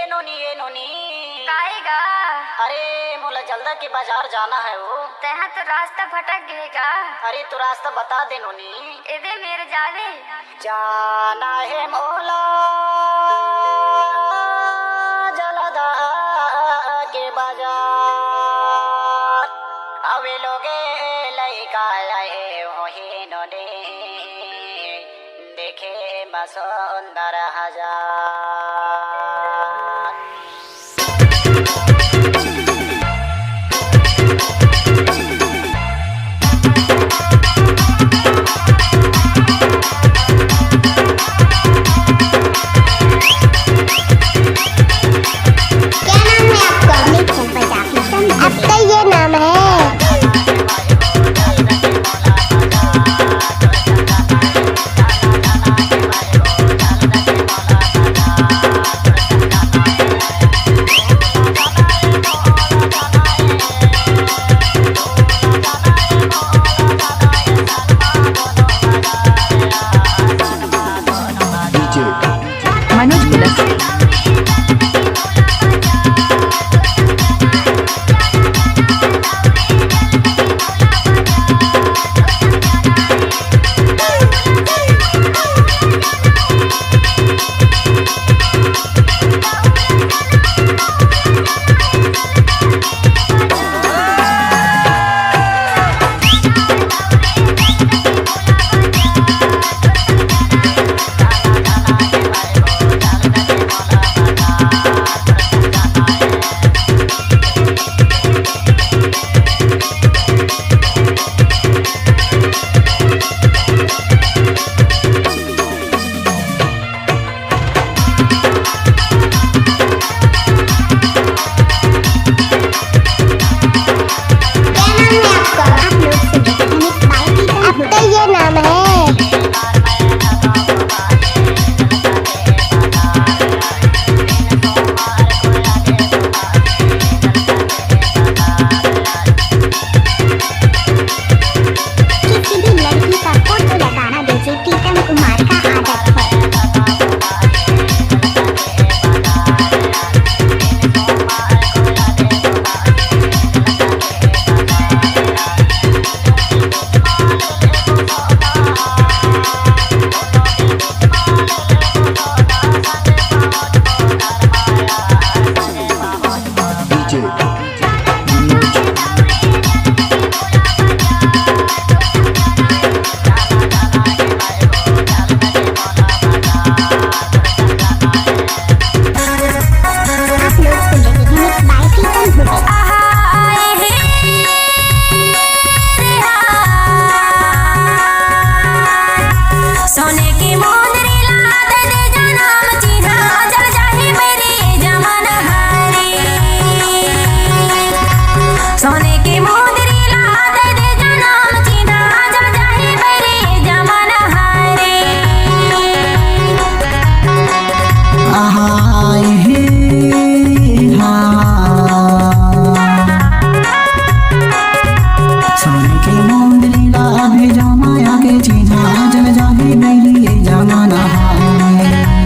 ये नोनी काएगा अरे मोला जल्दा के बाजार जाना है वो। तहा तो रास्ता भटक गएगा। अरे तू रास्ता बता दे नोनी। एदे मेरे जावे जाना है मोला जलदा के बाजार अवे लोगे लइका आए वही नोनी देखे सुंदर हजार।